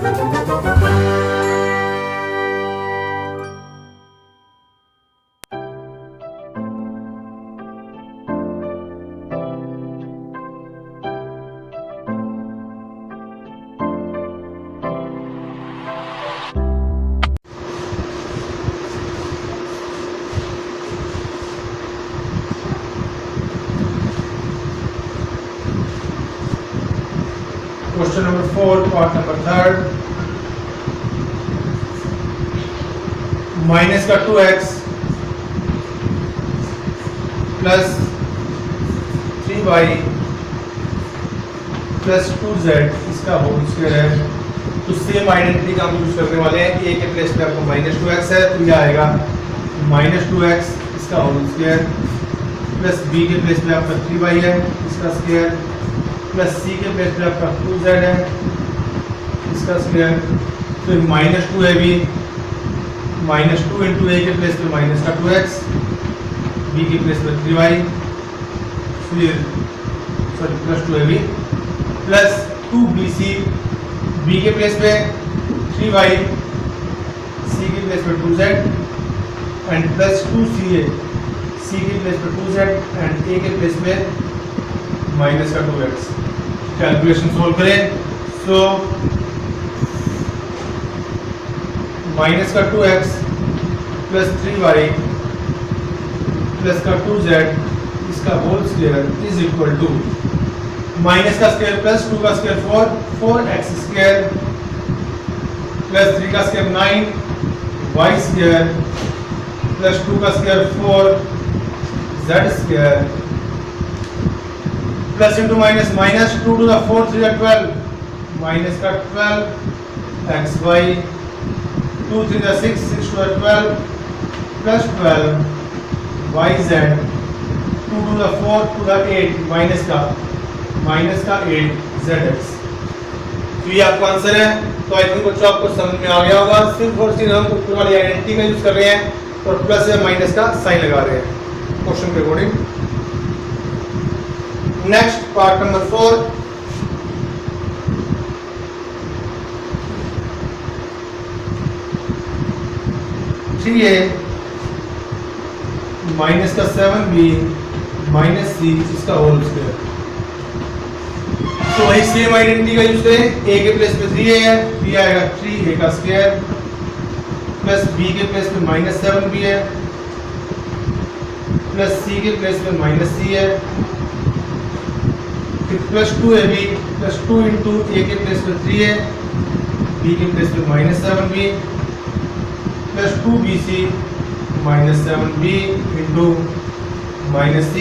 Question number 4, part number 3rd. Minus का 2x plus 3y plus 2z इसका whole square है। तो same identity का हम यूज करने वाले हैं। a के प्लेस पे आपको -2x है तो ये आएगा -2x इसका होल स्क्वायर प्लस b के प्लेस पे आपका 3y है इसका स्क्वायर प्लस c के प्लेस पे आपका 2z है इसका स्क्वायर। तो -2 है भी -2 इंटू a के प्लेस पे माइनस का 2x b के प्लेस पे 3y फिर सॉरी प्लस 2 है भी प्लस 2bc b के प्लेस पे 3y c के प्लेस पे 2z and plus 2ca c के प्लेस पे 2z एंड a के प्लेस पे माइनस का 2x। कैलकुलेशन सोल्व करें। सो माइनस का 2x प्लस 3y प्लस का 2z इसका whole square is equal to minus का स्क्वायर प्लस 2 का स्क्वायर 4x स्क्वायर प्लस 3 का स्क्वायर 9y स्क्वायर प्लस 2 का square 4z square plus into minus minus 2 to the 4 3 12 minus का 12xy 2 3 द 6 6 to the 12 plus 12yz 2 to the 4 to the 8 minus का 8zx। तो ये आपका answer है। तो आई थिंक बच्चों आपको समझ में आ गया होगा। सिर्फ और सिर्फ हम ऊपर वाली आइडेंटिटी का यूज कर रहे हैं और प्लस या माइनस का साइन लगा रहे हैं क्वेश्चन के according. Next part number 4, a minus का 7b माइनस c इसका होल स्क्वायर। तो वही सेम आइडेंटिटी का यूज करें। a के प्लेस पे 3a है 3 आएगा 3a का स्क्वायर प्लस b के प्लेस पे -7b है प्लस c के प्लेस पे -c है plus 2ab plus 2 into a के प्लेस पे 3a b के प्लेस पे -7b plus 2bc -7b into -c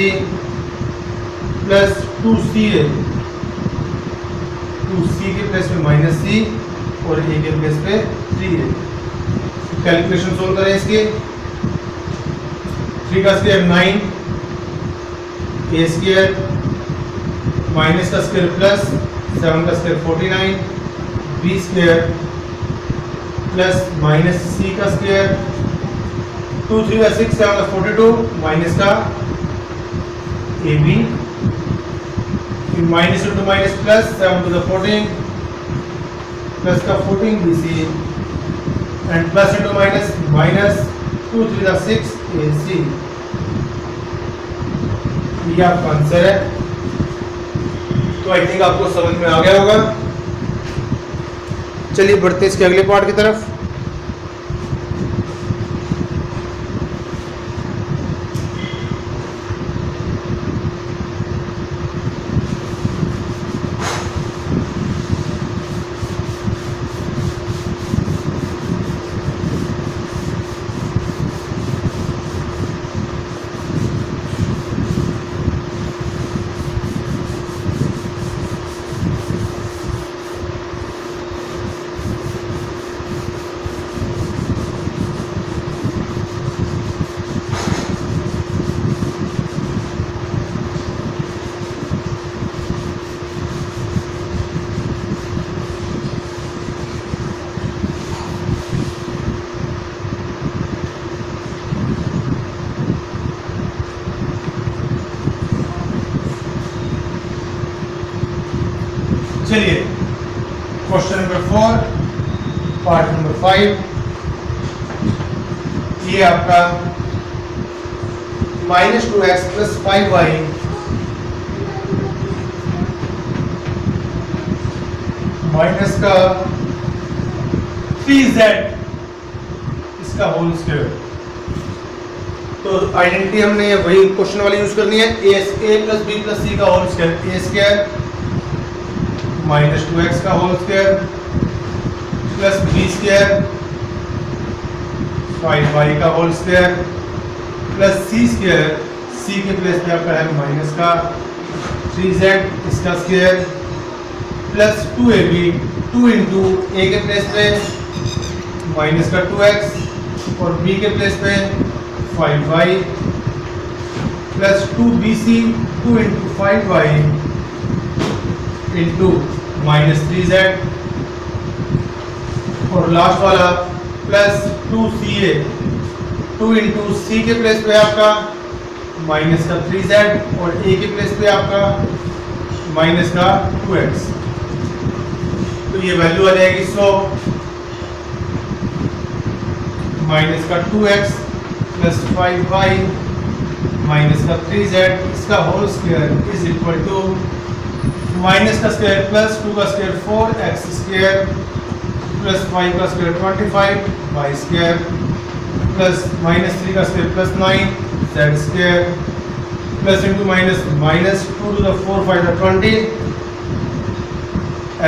plus 2ca 2c के प्लेस पे -c और a के प्लेस पे 3a। कैलकुलेशन सोल्व करें इसके। 3 का स्क्वायर 9 a स्क्वायर माइनस का स्क्वायर प्लस 7 का square 49 b square plus minus c का स्क्वायर 2 3 का 6 7 का 42 माइनस का ab फिर minus into minus plus 7 to the 14 plus का 14 bc and plus into minus minus 2 3 का 6 ac। ये आपका आंसर है। तो आई थिंक आपको समझ में आ गया होगा। चलिए बढ़ते इसके अगले पार्ट की तरफ। चलिए क्वेश्चन नंबर 4 पार्ट नंबर 5, ये आपका -2x + 5y माइनस का 3z इसका होल स्क्वायर। तो आइडेंटिटी हमने वही क्वेश्चन वाली यूज करनी है, a + b + c का होल स्क्वायर a² -2x का whole square plus b² 5y का whole square plus c², c के प्लेस पे आपका है माइनस का 3z इसका square plus 2ab 2 into a के प्लेस पे माइनस का 2x और b के प्लेस पे 5y plus 2bc 2 into 5y into -3z और लास्ट वाला प्लस 2ca 2 इंटू c के प्लेस पे आपका माइनस का 3z और a के प्लेस पे आपका माइनस का 2x। तो ये वैल्यू आ जाएगी 100 माइनस का 2x प्लस 5y माइनस का 3z इसका whole square is equal to minus का स्क्वायर प्लस 2 का स्क्वायर 4x स्क्वायर प्लस 5 का स्क्वायर 25 y स्क्वायर प्लस -3 का square plus 9 z square plus into minus -2 to the 4 5 20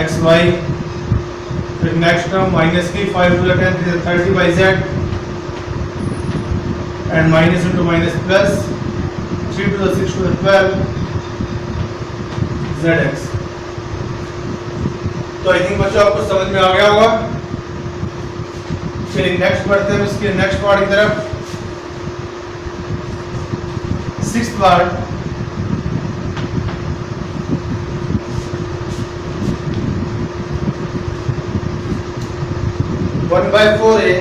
xy, फिर next term minus की 5 to the 10 30 by z and minus into minus plus 3 to the 6 to the 12 zx। तो I think बच्चों आपको समझ में आ गया होगा। चलिए नेक्स्ट बढ़ते हैं इसके नेक्स्ट पार्ट की तरफ। 6th part, one by 4a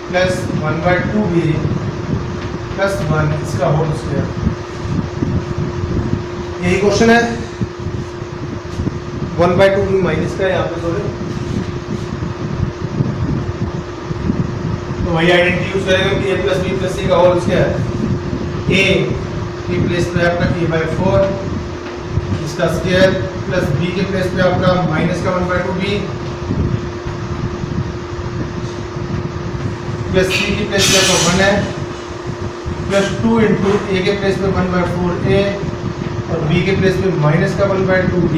plus 1/2b plus 1 इसका होल स्क्वायर। यही क्वेश्चन है। 1/2b माइनस का यहाँ पे सॉरी, तो वही आइडेंटिटी यूज करेंगे कि a + b + c का होल स्क्वायर। a की प्लेस पे आपका a/4 इसका स्क्वायर प्लस b के प्लेस पे आपका माइनस का 1/2b प्लस c की प्लेस पे आपका 1 है प्लस 2 इंटू a के प्लेस पे 1/4a और b के प्लेस पे माइनस का 1/2b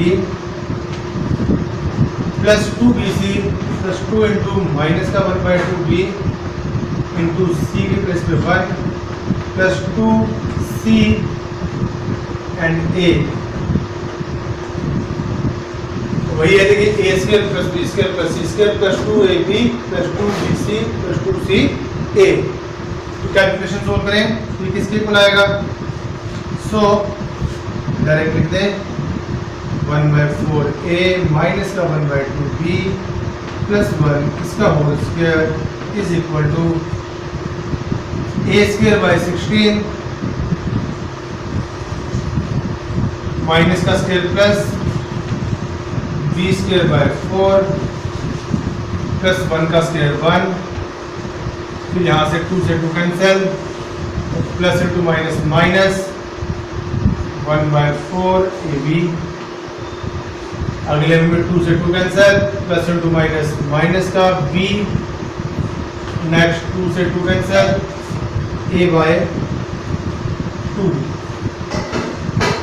plus 2bc plus 2 into minus का 1/2b इंटू c के प्लेस पे 1 प्लस 2c एंड a। वही है देखिए a² plus b² plus c² plus 2ab plus 2bc plus 2ca। तो कैलकुलेशन सोल्व करें तो ये किसके इक्वल आएगा? सो डायरेक्ट लिख दें 1/4a माइनस का 1/2b प्लस 1 इसका whole square is equal to a² / 16 minus का स्क्वायर प्लस b² / 4 प्लस 1 का स्क्वायर 1, फिर यहाँ से 2 से 2 cancel plus into minus minus 1/4ab। अगले में 2 से 2 cancel plus into minus minus का b, नेक्स्ट 2 से 2 कैंसिल a/2।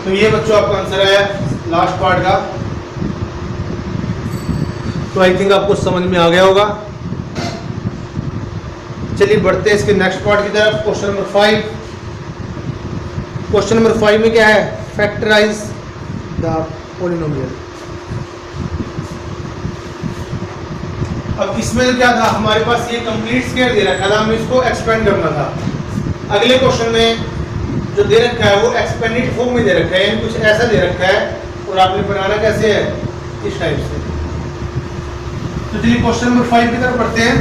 तो ये बच्चों आपका आंसर है लास्ट पार्ट का। तो आई थिंक आपको समझ में आ गया होगा। चलिए बढ़ते हैं इसके नेक्स्ट पार्ट की तरफ। Question number 5। क्वेश्चन नंबर 5 में क्या है? Factorise the polynomial. अब इसमें क्या था, हमारे पास ये कंप्लीट स्क्वायर दे रखा था, हमें इसको एक्सपेंड करना था। अगले क्वेश्चन में जो दे रखा है वो एक्सपेंडेड फॉर्म में दे रखा है, कुछ ऐसा दे रखा है और आपने बनाना कैसे है, इस टाइप से। तो चलिए क्वेश्चन नंबर 5 की तरफ बढ़ते हैं।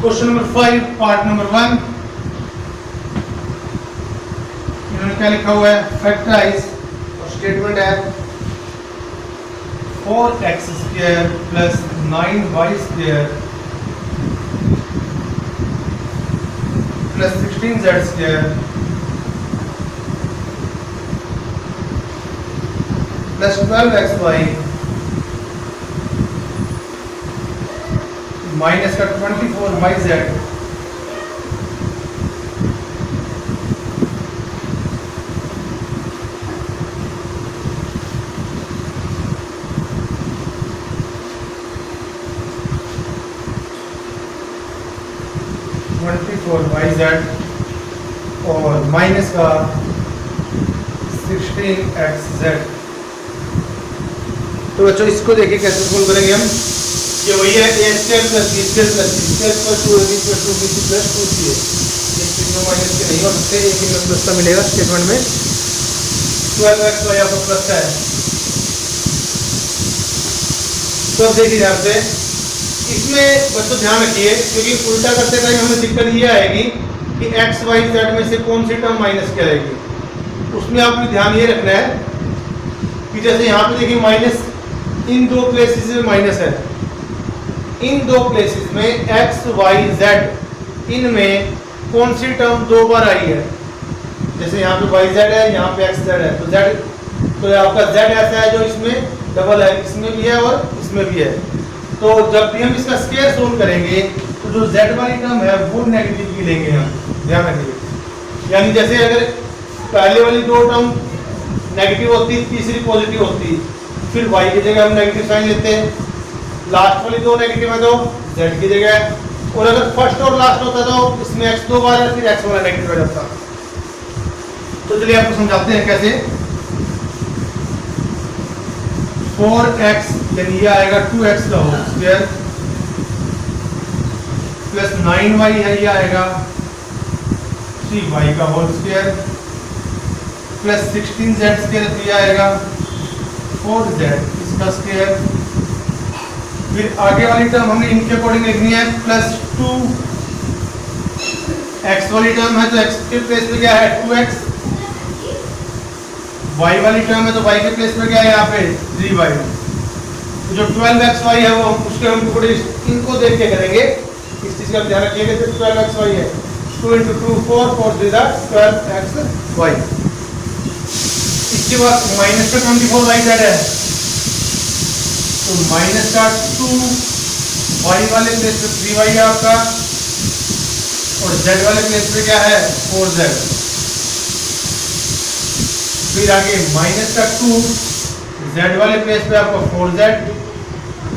क्वेश्चन नंबर 5 पार्ट नंबर 1 इन्होंने क्या लिखा हुआ है, फैक्टराइज, और स्टेटमेंट है 4x² plus 9y² plus 16z² plus 12xy minus का 24yz और माइनस का 16xz। तो बच्चों इसको देखिए कैसे सोल्व करेंगे हम। ये वही है a² plus b² plus c² plus 2ab plus 2bc plus 2ca। ये तीनों माइनस के नहीं हो सकते, एक ही में प्लस का मिलेगा स्टेटमेंट में। 12xy आपका प्लस का है। तो अब देखिए ध्यान से, इसमें बच्चों ध्यान रखिए क्योंकि उल्टा करते टाइम हमें दिक्कत ये आएगी कि x y z में से कौन सी टर्म माइनस क्या आएगी। उसमें आपको ध्यान ये रखना है कि जैसे यहाँ पे देखिए माइनस इन दो प्लेसेस में माइनस है, इन दो प्लेसेस में x y z इनमें कौन सी टर्म दो बार आई है। जैसे यहाँ पे y z है, यहाँ पे x z है, तो z तो आपका z ऐसा है जो इसमें डबल है, इसमें भी है और इसमें भी है। तो जब भी हम इसका स्क्वायर सोल्व करेंगे तो जो z वाली टर्म है वो नेगेटिव की लेंगे हम, ध्यान रखिए। यानी जैसे अगर पहले वाली दो टर्म नेगेटिव होती, तीसरी पॉजिटिव होती, फिर y की जगह हम नेगेटिव साइन लेते हैं। लास्ट वाली दो नेगेटिव है तो z की जगह, और अगर फर्स्ट और लास्ट होता तो इसमें x दो बार है, फिर x वाला नेगेटिव हो जाता। तो चलिए आपको समझाते हैं कैसे। 4x यानी ये आएगा 2x का होल स्क्वायर प्लस 9y है, ये आएगा 3y का होल स्क्वायर प्लस 16z² तो ये आएगा 4z इसका स्क्वायर। फिर आगे वाली टर्म हमने इनके अकॉर्डिंग लिखनी है, प्लस 2x वाली टर्म है तो x के प्लेस पे क्या है 2x, y वाली टर्म है तो y के प्लेस पे क्या है यहाँ पे 3y। तो जो 12xy है वो उसके हम थोड़ी इनको देख के करेंगे, इस चीज का ध्यान रखिएगा। जो 12xy है 2 × 2 4 4 3 12xy। इसके बाद माइनस का 24yz है तो माइनस का 2y वाले प्लेस पे 3y है आपका, और z वाले प्लेस पे क्या है 4z। फिर आगे माइनस का 2 z वाले प्लेस पे आपका 4z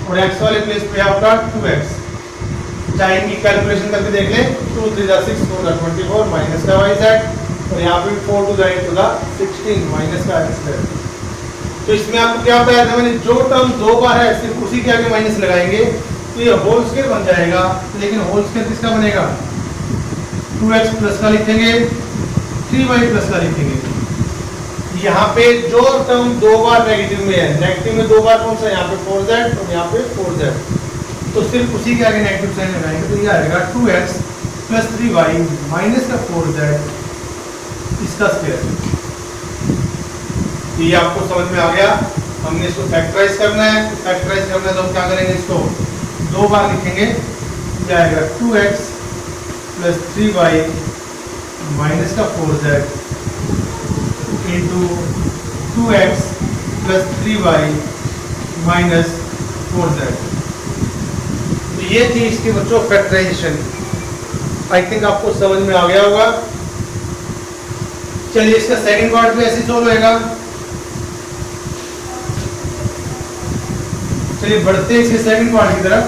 और x वाले प्लेस पे आपका 2x। चाहे इनकी कैलकुलेशन करके देख लें, 2 3 6 4 24 माइनस का yz और यहाँ पे 4 2 16 माइनस का x। तो इसमें आपको क्या बताया था मैंने, जो टर्म दो बार है सिर्फ उसी के आगे माइनस लगाएंगे तो ये होल स्क्वायर बन जाएगा। लेकिन होल स्क्वायर किसका बनेगा, 2x प्लस का लिखेंगे, 3y प्लस का लिखेंगे। यहाँ पे जो टर्म दो बार नेगेटिव में है, नेगेटिव में दो बार कौन सा, यहाँ पे 4z और यहाँ पे 4z, तो सिर्फ उसी के आगे नेगेटिव साइन लगाएंगे तो ये आएगा 2x प्लस 3y माइनस का 4z इसका स्क्वायर। ये आपको समझ में आ गया। हमने इसको फैक्टराइज करना है, फैक्टराइज करना है तो हम क्या करेंगे, इसको दो बार लिखेंगे, ये आएगा 2x प्लस 3y माइनस का 4z into 2x plus 3y minus 4z। तो ये थी इसके बच्चों फैक्टराइजेशन। आई थिंक आपको समझ में आ गया होगा। चलिए इसका सेकंड पार्ट भी ऐसे सोल्व होएगा। चलिए बढ़ते हैं इसके सेकंड पार्ट की तरफ।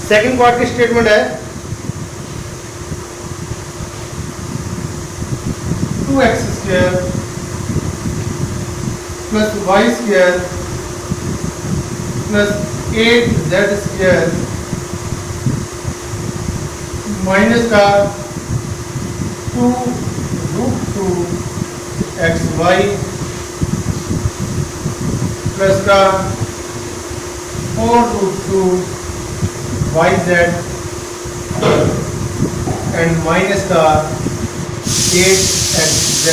सेकंड पार्ट की स्टेटमेंट है 2x² plus y² plus 8z² minus का 2√2xy प्लस का 4√2 YZ एंड माइनस का 8XZ।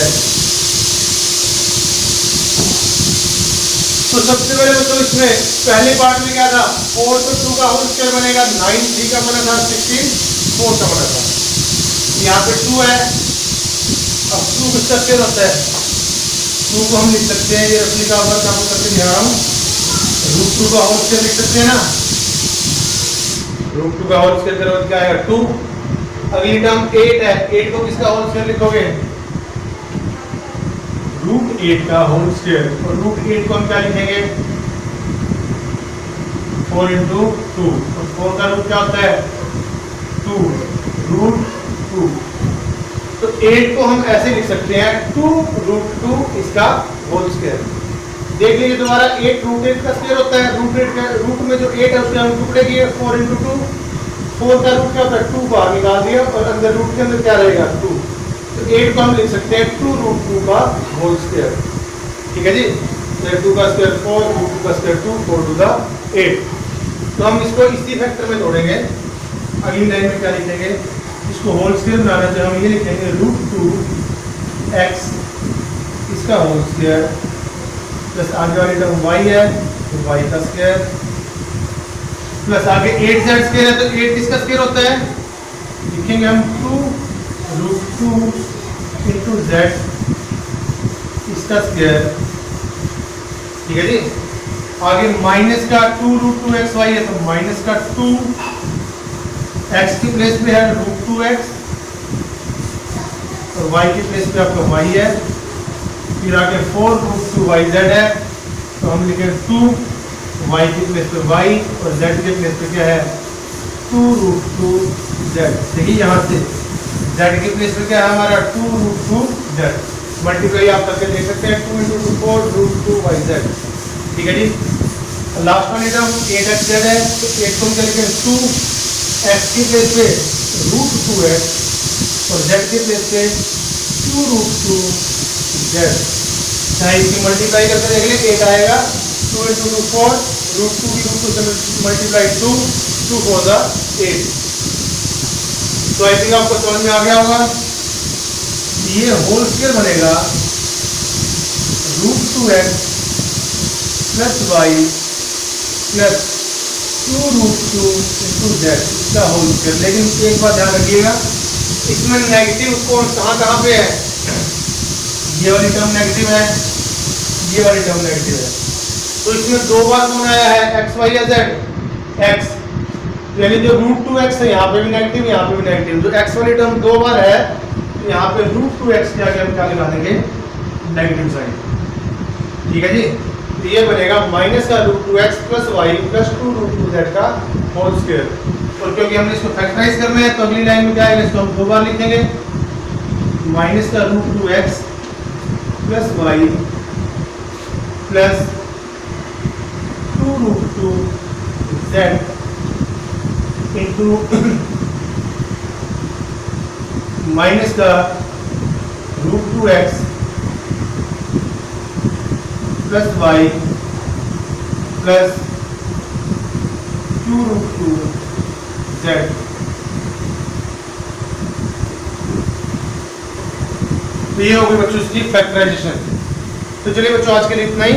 तो सबसे पहले मतलब इसमें पहले पार्ट में क्या था, 4 तो 2 का होल स्क्वायर बनेगा, 9 3 का बना था, 16 4 का बना था। यहाँ पे 2 है, अब 2 किसका स्क्वायर होता है, 2 को हम लिख सकते हैं, ये रफली का वर्क काम करके दिखा रहा हूँ, √2 का होल स्क्वायर लिख सकते हैं ना, √2 का होल स्क्वायर करोगे क्या आएगा 2। अगली टर्म 8 है, 8 को किसका होल स्क्वायर लिखोगे, √8 का होल स्क्वायर, और √8 को हम क्या लिखेंगे 4 into 2, और 4 का रूट क्या होता है 2 √2। तो 8 को हम ऐसे लिख सकते हैं 2√2 इसका होल स्क्वायर। देख लीजिए दोबारा, 8 √8 का स्क्वायर होता है, √8 का रूट में जो 8 है उसके हम टुकड़े किए, 4 into 2, 4 का रूट क्या होता है 2 बाहर निकाल दिया, और अंदर रूट के अंदर क्या रहेगा 2, तो 8 को हम लिख सकते हैं 2√2 का होल स्क्वायर। ठीक है जी, तो 2 का स्क्वायर 4, √2 का स्क्वायर 2, 4 to the 8। तो हम इसको इसी फैक्टर में तोड़ेंगे। अगली लाइन में क्या लिखेंगे, इसको होल स्क्वायर बनाना तो हम ये लिखेंगे √2x इसका होल स्क्वायर प्लस आगे वाली टर्म y है तो y का स्क्वायर प्लस आगे 8z स्क्वायर है, तो 8 किसका स्क्वायर होता है, लिखेंगे हम 2√2 into z इसका स्क्वायर। ठीक है जी, आगे माइनस का 2√2xy है, तो माइनस का 2 x की प्लेस पे है √2x और y की प्लेस पे आपका y है, फिर आगे 4√2yz है, तो हम लिखें 2 y की प्लेस पे y और z के प्लेस पे क्या है 2√2z। देखिए यहाँ से z के प्लेस पे क्या है हमारा 2√2z, मल्टीप्लाई आप करके देख सकते हैं 2 into 2 4√2yz। ठीक है जी, लास्ट वाली टर्म 8xz है, तो 8 को हम क्या लिखें 2x की प्लेस पे √2x और z के प्लेस पे 2√2z। चाहे इसकी मल्टीप्लाई करके देख लें, 8 आएगा, 2 into 2 4, √2 की √2 से मल्टीप्लाई 2 4 the 8। तो आई थिंक आपको समझ में आ गया होगा, ये होल स्क्वायर बनेगा √2x plus y plus 2√2 into z इसका होल स्क्वायर। लेकिन एक बात ध्यान रखिएगा, इसमें नेगेटिव कौन कहाँ पे है, ये वाली टर्म नेगेटिव है, ये वाली टर्म नेगेटिव है, तो इसमें दो बार कौन आया है x y या z, x, यानी जो √2x है यहाँ पे भी नेगेटिव, यहाँ पे भी नेगेटिव, जो x वाली टर्म दो बार है तो यहाँ पे √2x के आगे हम क्या लगा देंगे नेगेटिव साइन। ठीक है जी, तो ये बनेगा माइनस का √2x plus y plus 2√2z का होल स्क्वायर। और क्योंकि हमने इसको फैक्टराइज करना है तो अगली लाइन में क्या आएगा, इसको हम दो बार लिखेंगे, माइनस का √2x plus y plus 2√2z into minus का √2x plus y plus 2√2z। तो ये हो गई बच्चों इसकी फैक्टराइजेशन। तो चलिए बच्चों आज के लिए इतना ही।